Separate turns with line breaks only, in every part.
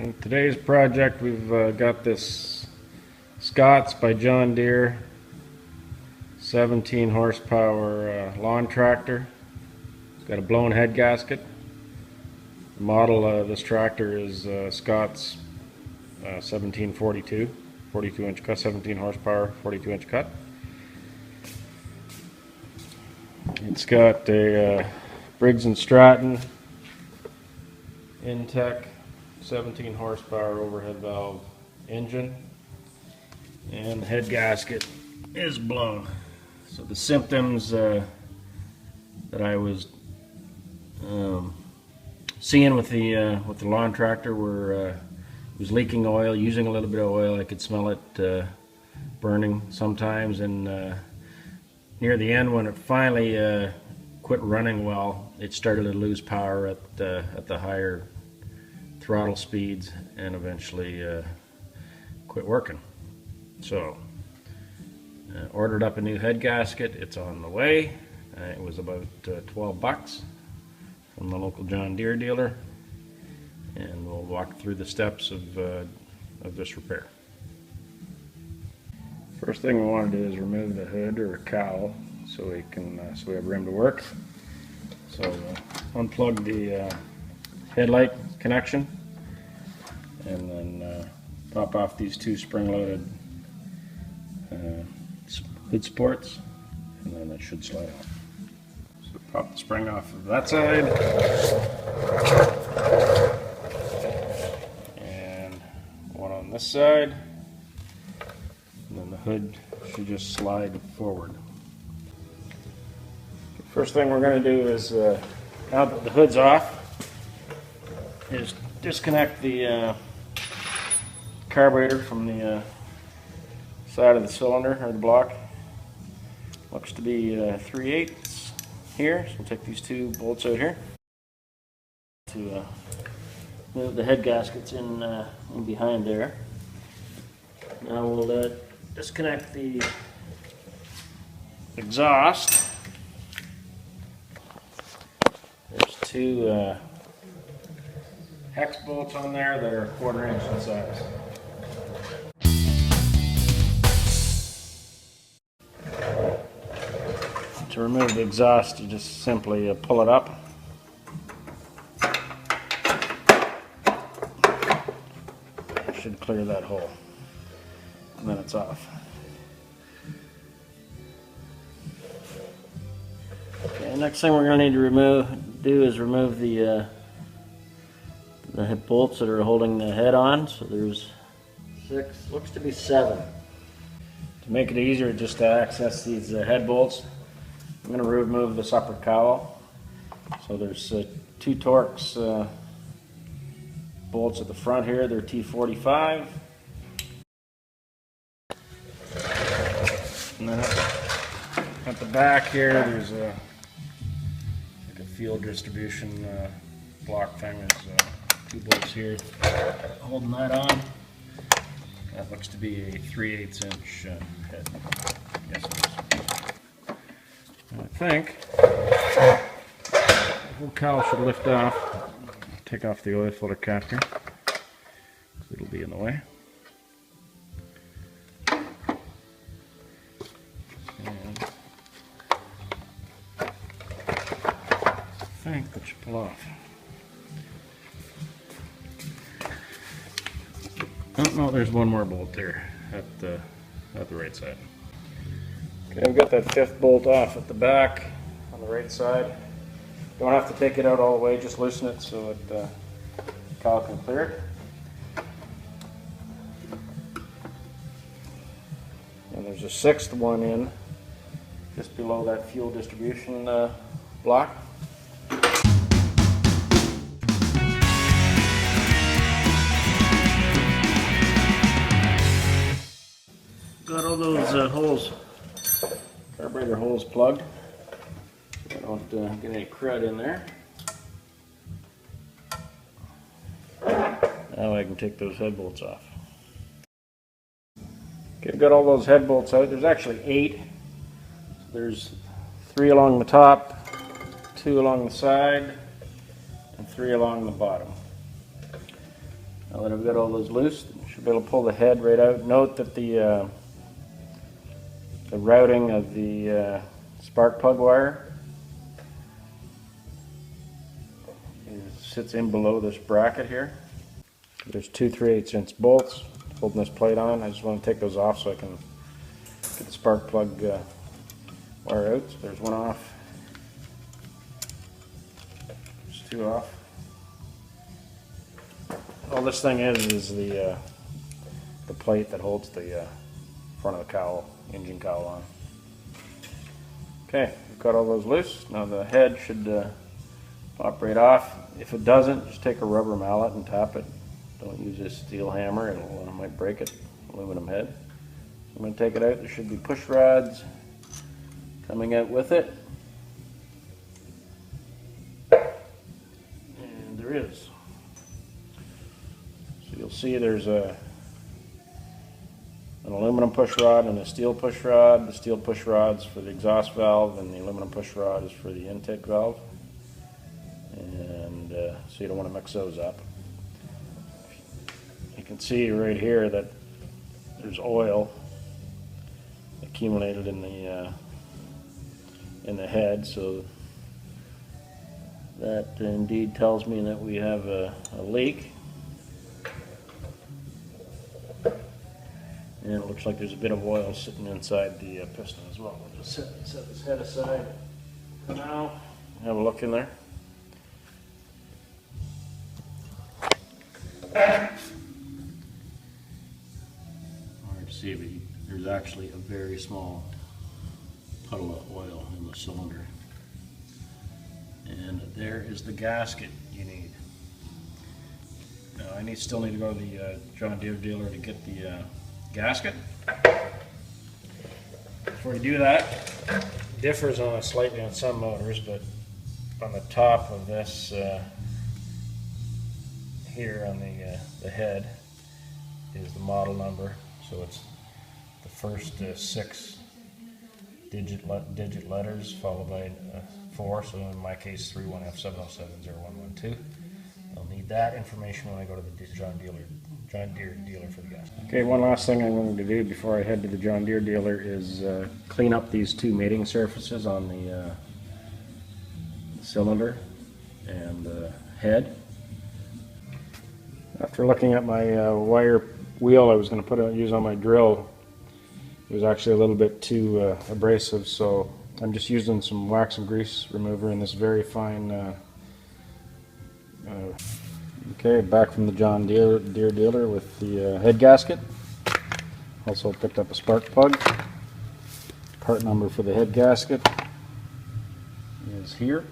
In today's project, we've got this Scott's by John Deere 17 horsepower lawn tractor. It's got a blown head gasket. The model of this tractor is Scott's 1742, 42 inch cut, 17 horsepower, 42 inch cut. It's got a Briggs & Stratton Intek 17 horsepower overhead valve engine, and the head gasket is blown. So the symptoms that I was seeing with the lawn tractor were it was leaking oil, using a little bit of oil. I could smell it burning sometimes, and near the end, when it finally quit running well, it started to lose power at the higher throttle speeds and eventually quit working. So ordered up a new head gasket. It's on the way. It was about 12 bucks from the local John Deere dealer, and we'll walk through the steps of this repair. First thing we want to do is remove the hood or cowl so we have room to work. So unplug the headlight connection, and then pop off these two spring-loaded hood supports, and then it should slide off. So pop the spring off of that side, and one on this side, and then the hood should just slide forward. First thing we're going to do is, now that the hood's off, is disconnect the carburetor from the side of the cylinder or the block. Looks to be 3/8 here, so we'll take these two bolts out here to move the head gaskets in behind there. Now we'll disconnect the exhaust. There's two hex bolts on there that are 1/4 inch in size. To remove the exhaust, you just simply pull it up. It should clear that hole, and then it's off. Okay, next thing we're going to need to remove the head bolts that are holding the head on. So there's 6, looks to be 7. To make it easier just to access these head bolts, I'm going to remove this upper cowl. So there's 2 Torx bolts at the front here. They're T45. And then at the back here, there's like a fuel distribution block thing. There's 2 bolts here holding that on. That looks to be a 3/8 inch head. Yes, it is. I think the whole cowl should lift off. Take off the oil filter cap here, because it'll be in the way. And I think that should pull off. Oh no, there's one more bolt there at the right side. Okay, I've got that 5th bolt off at the back on the right side. Don't have to take it out all the way, just loosen it so that cowl can clear it. And there's a 6th one in just below that fuel distribution block. Got all those holes, carburetor holes plugged. I don't get any crud in there. Now I can take those head bolts off. Okay, I've got all those head bolts out. There's actually 8. So there's 3 along the top, 2 along the side, and 3 along the bottom. Now that I've got all those loose, I should be able to pull the head right out. Note that the routing of the spark plug wire sits in below this bracket here. There's two 3/8" bolts holding this plate on. I just want to take those off so I can get the spark plug wire out. So there's one off. There's two off. All this thing is the plate that holds the front of the cowl, engine cowl on. Okay, we've got all those loose. Now the head should pop right off. If it doesn't, just take a rubber mallet and tap it. Don't use a steel hammer, it might break it. Aluminum head. I'm going to take it out. There should be push rods coming out with it. And there is. So you'll see there's an aluminum push rod and a steel push rod. The steel push rod's for the exhaust valve and the aluminum push rod is for the intake valve. And so you don't want to mix those up. You can see right here that there's oil accumulated in the head, so that indeed tells me that we have a leak. And it looks like there's a bit of oil sitting inside the piston as well. We'll just set this head aside for now. Have a look in there. Hard to see, but there's actually a very small puddle of oil in the cylinder. And there is the gasket you need. Now I still need to go to the John Deere dealer to get the gasket. Before you do that, it differs slightly on some motors, but on the top of this here on the head is the model number, so it's the first 6 digit letters followed by 4, so in my case 31F7070112. I'll need that information when I go to the John Deere dealer for the gas. Okay, one last thing I'm going to do before I head to the John Deere dealer is clean up these 2 mating surfaces on the cylinder and head. After looking at my wire wheel I was going to use on my drill, it was actually a little bit too abrasive, so I'm just using some wax and grease remover in this very fine. Okay, back from the John Deere dealer with the head gasket. Also picked up a spark plug. Part number for the head gasket is here,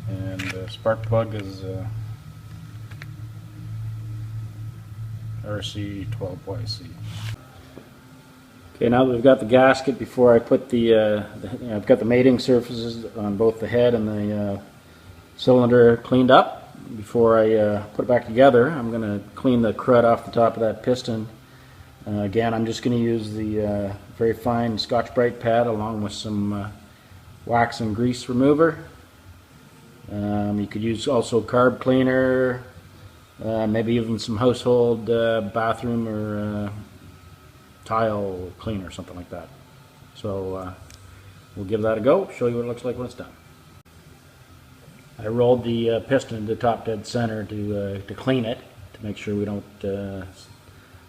and the spark plug is RC12YC. Okay, now that we've got the gasket, before I put I've got the mating surfaces on both the head and the cylinder cleaned up. Before I put it back together, I'm going to clean the crud off the top of that piston. Again, I'm just going to use the very fine Scotch-Brite pad along with some wax and grease remover. You could use also carb cleaner, maybe even some household bathroom or tile cleaner, something like that. So we'll give that a go, show you what it looks like when it's done. I rolled the piston into top dead center to clean it, to make sure we don't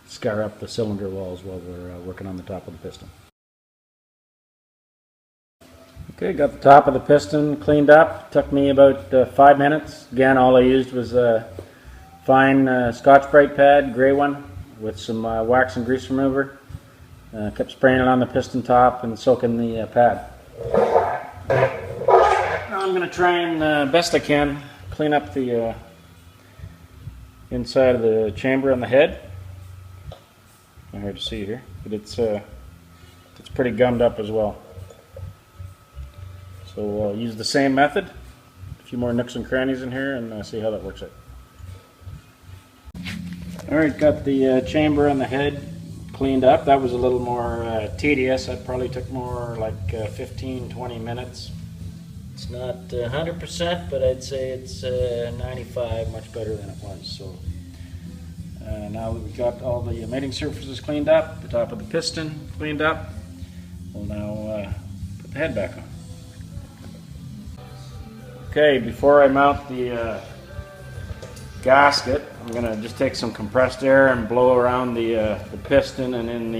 scar up the cylinder walls while we're working on the top of the piston. Okay, got the top of the piston cleaned up. Took me about 5 minutes. Again, all I used was a fine Scotch-Brite pad, gray one, with some wax and grease remover. Kept spraying it on the piston top and soaking the pad. Now I'm going to try and, best I can, clean up the inside of the chamber on the head. Hard to see here, but it's pretty gummed up as well. So I'll use the same method, a few more nooks and crannies in here, and see how that works out. Alright, got the chamber on the head cleaned up. That was a little more tedious. That probably took more like 15-20 minutes. It's not 100%, but I'd say it's 95, much better than it was. So now that we've got all the mating surfaces cleaned up, the top of the piston cleaned up, we'll now put the head back on. Okay, before I mount the gasket, I'm going to just take some compressed air and blow around the piston and in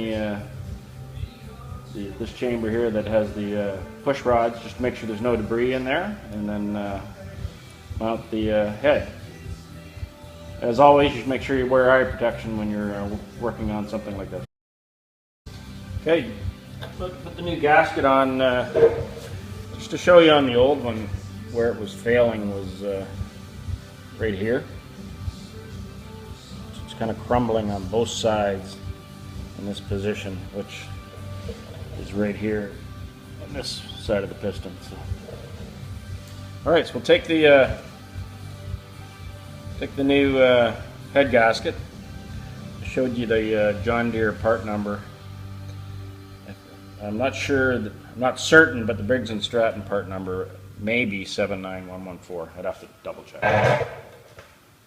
this chamber here that has the push rods, just to make sure there's no debris in there, and then mount the head. As always, you should make sure you wear eye protection when you're working on something like this. Okay, put the new gasket on. Just to show you on the old one where it was failing was right here. It's kind of crumbling on both sides in this position, which is right here on this side of the piston. So. All right, so we'll take the new head gasket. I showed you the John Deere part number. I'm not certain, but the Briggs & Stratton part number may be 79114. I'd have to double check.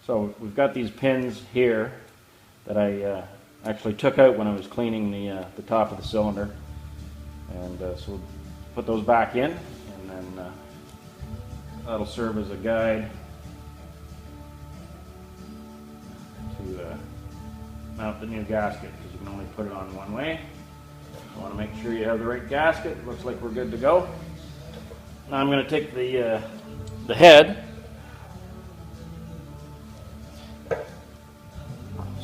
So we've got these pins here that I actually took out when I was cleaning the top of the cylinder. And so we'll put those back in, and then that'll serve as a guide to mount the new gasket, because you can only put it on one way. You want to make sure you have the right gasket. Looks like we're good to go. Now I'm going to take the head,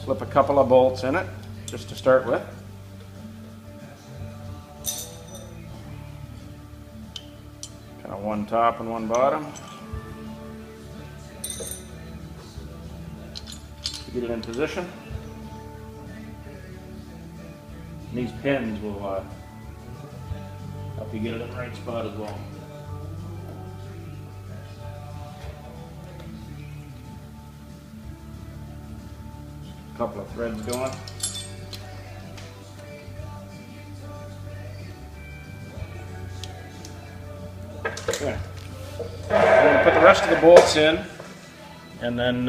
slip a couple of bolts in it just to start with. Kind of one top and one bottom. Get it in position. And these pins will help you get it in the right spot as well. A couple of threads going. Okay. I'm going to put the rest of the bolts in and then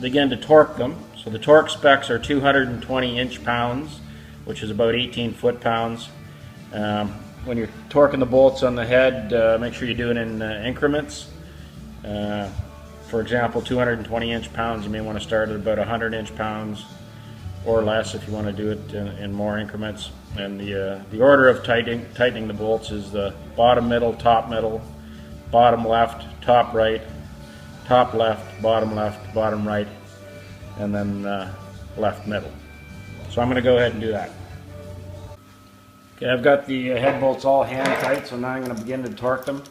begin to torque them. So the torque specs are 220 inch-pounds, which is about 18 foot-pounds. When you're torquing the bolts on the head, make sure you do it in increments. For example, 220 inch-pounds, you may want to start at about 100 inch-pounds or less if you want to do it in more increments. And the order of tightening the bolts is the bottom middle, bottom left, top right, top left, bottom right, and then left middle. So I'm going to go ahead and do that. Okay, I've got the head bolts all hand tight, so now I'm going to begin to torque them.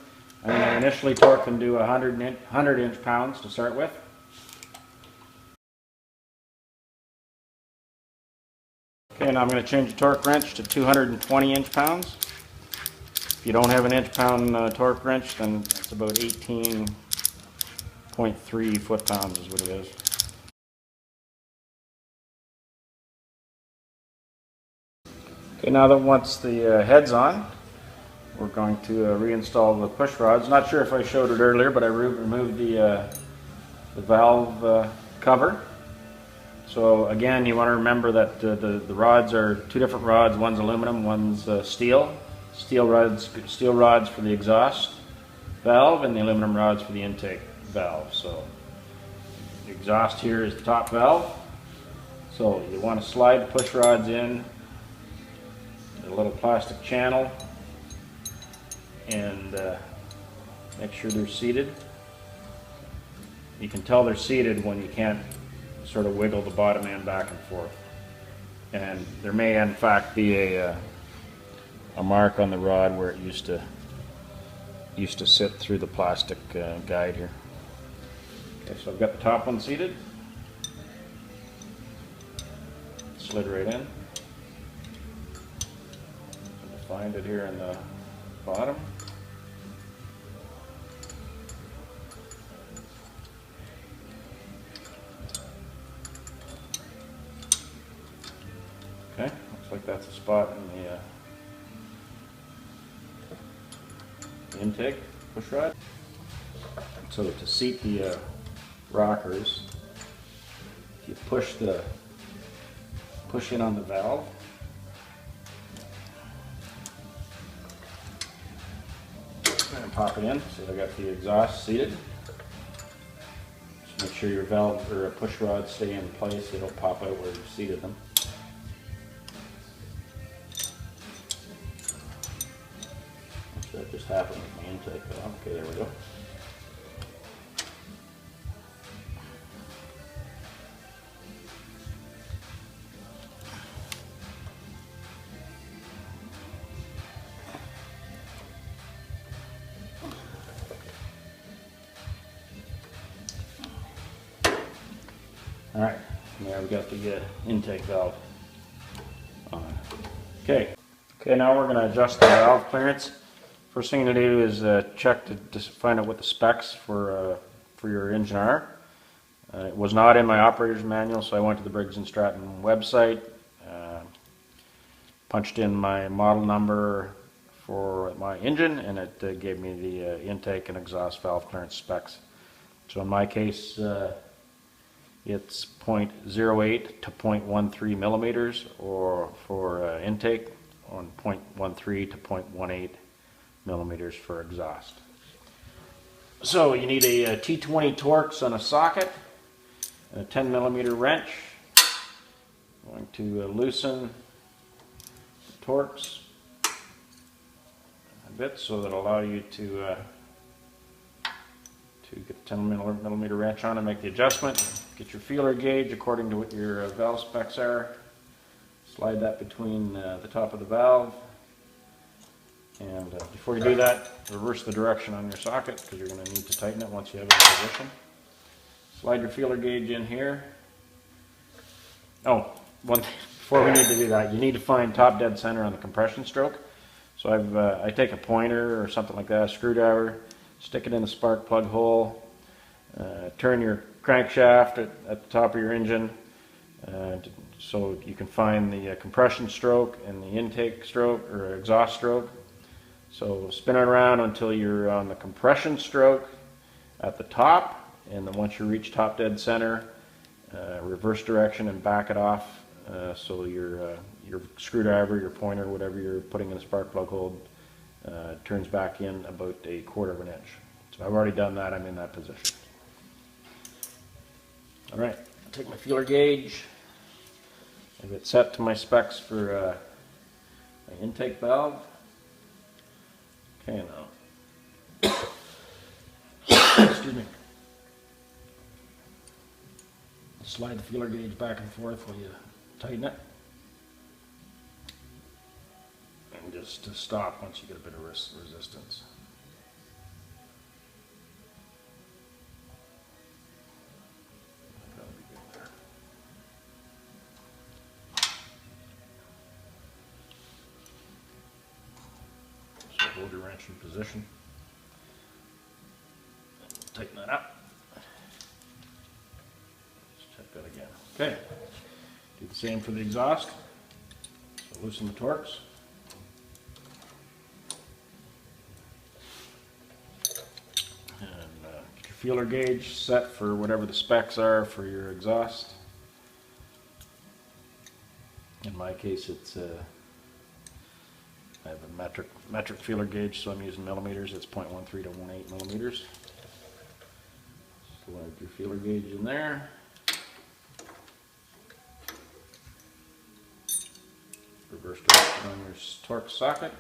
I'm going to initially torque them to 100 inch-pounds to start with. Okay, now I'm going to change the torque wrench to 220 inch-pounds. If you don't have an inch-pound torque wrench, then it's about 18.3 foot-pounds is what it is. Okay, now that once the head's on, we're going to reinstall the push rods. Not sure if I showed it earlier, but I removed the valve cover. So again, you want to remember that the rods are two different rods. One's aluminum, one's steel. Steel rods for the exhaust valve, and the aluminum rods for the intake valve. So the exhaust here is the top valve. So you want to slide the push rods in a little plastic channel and make sure they're seated. You can tell they're seated when you can't sort of wiggle the bottom end back and forth. And there may in fact be a mark on the rod where it used to sit through the plastic guide here. Okay, so I've got the top one seated. Slid right in. Find it here in the bottom. Okay, looks like that's a spot in the intake push rod. So to seat the rockers, you push in on the valve. And pop it in. So I got the exhaust seated. Just make sure your valve or push rods stay in place. They don't pop out where you seated them. That just happened with my intake valve. Okay, there we go. All right, there we got the intake valve on. Okay, now we're going to adjust the valve clearance. First thing to do is check to find out what the specs for your engine are. It was not in my operator's manual, so I went to the Briggs & Stratton website, punched in my model number for my engine, and it gave me the intake and exhaust valve clearance specs. So in my case, it's 0.08 to 0.13 millimeters, or for intake, on 0.13 to 0.18 millimeters for exhaust. So you need a T20 Torx on a socket, and a 10 millimeter wrench. I'm going to loosen the Torx a bit so that'll allow you to get the 10 millimeter wrench on and make the adjustment. Get your feeler gauge according to what your valve specs are. Slide that between the top of the valve. And before you do that, reverse the direction on your socket, because you're going to need to tighten it once you have it in position. Slide your feeler gauge in here. Oh, one thing, before we need to do that, you need to find top dead center on the compression stroke. So I take a pointer or something like that, a screwdriver, stick it in the spark plug hole, turn your crankshaft at the top of your engine so you can find the compression stroke and the intake stroke or exhaust stroke. So spin it around until you're on the compression stroke at the top, and then once you reach top dead center, reverse direction and back it off so your screwdriver, your pointer, whatever you're putting in the spark plug hole turns back in about 1/4 of an inch. So I've already done that, I'm in that position. Alright, I'll take my feeler gauge, I have it set to my specs for my intake valve. Okay, now, excuse me, slide the feeler gauge back and forth while you tighten it. And just to stop once you get a bit of resistance. That'll be good there. So hold your wrench in position. Tighten that up. Let's check that again. Okay. Do the same for the exhaust. So loosen the Torx. And get your feeler gauge set for whatever the specs are for your exhaust. In my case, it's I have a metric feeler gauge, so I'm using millimeters. It's 0.13 to 0.18 millimeters. Slide your feeler gauge in there. Reverse direction on your Torx socket,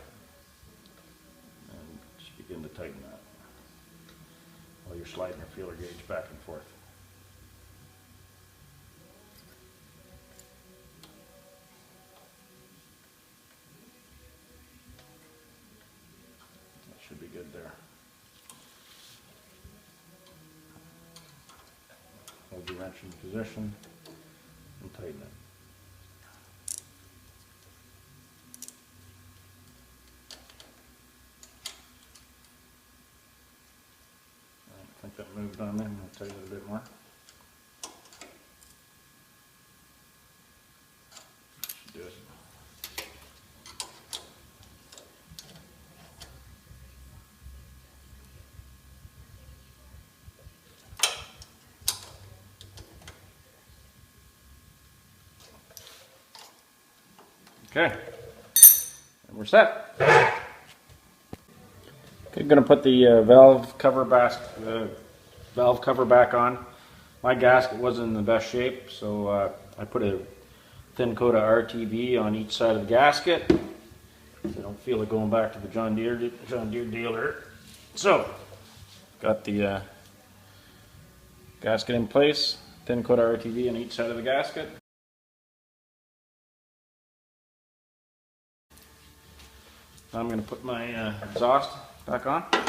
and just begin to tighten that while you're sliding your feeler gauge back and forth. That should be good there. Hold your wrench in position and tighten it. I think that moved on there. I'm going to tighten it a bit more. Should do it. Okay, and we're set. Okay, gonna put the valve cover back on. My gasket wasn't in the best shape, so I put a thin coat of RTV on each side of the gasket. I don't feel like going back to the John Deere dealer. So, got the gasket in place, thin coat of RTV on each side of the gasket. Now I'm going to put my exhaust back on. Okay,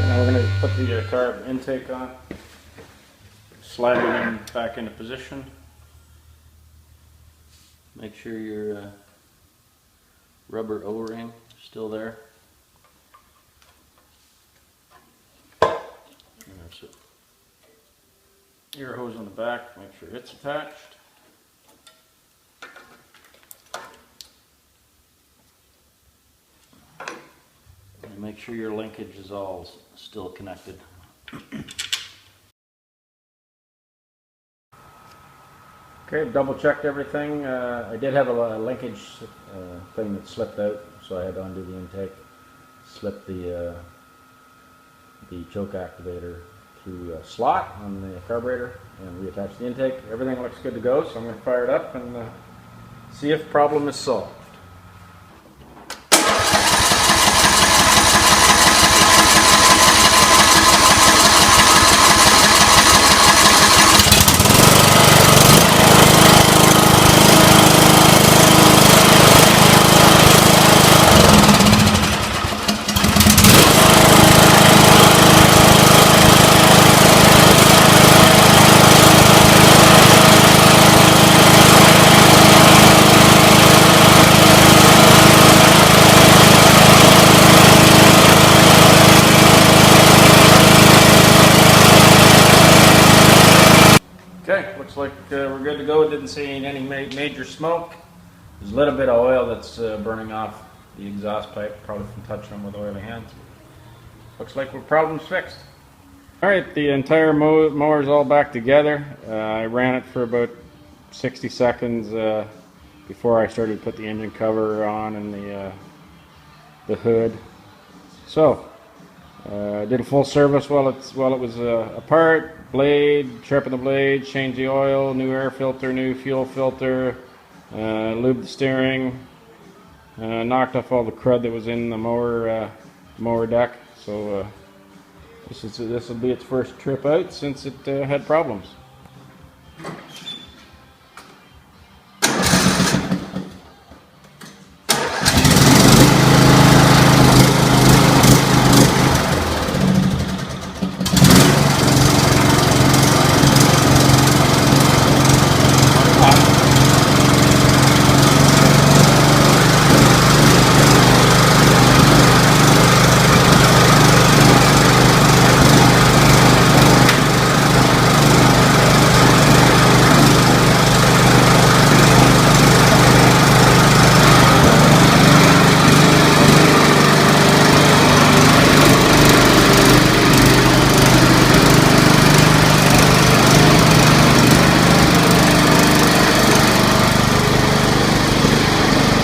now we're going to put the carb intake on. Slide it in back into position. Make sure your rubber O-ring is still there. There's an air hose on the back, make sure it's attached. And make sure your linkage is all still connected. Okay, double checked everything. I did have a linkage thing that slipped out, so I had to undo the intake, slip the choke activator through a slot on the carburetor, and reattach the intake. Everything looks good to go, so I'm going to fire it up and see if the problem is solved. Okay, looks like we're good to go. Didn't see any major smoke. There's a little bit of oil that's burning off the exhaust pipe, probably from touching them with oily hands. Looks like we're problem's fixed. Alright, the entire mower is all back together. I ran it for about 60 seconds before I started to put the engine cover on and the hood. So, I did a full service while it was apart. Blade, sharpen the blade, change the oil, new air filter, new fuel filter, lube the steering, knocked off all the crud that was in the mower deck. So this will be its first trip out since it had problems.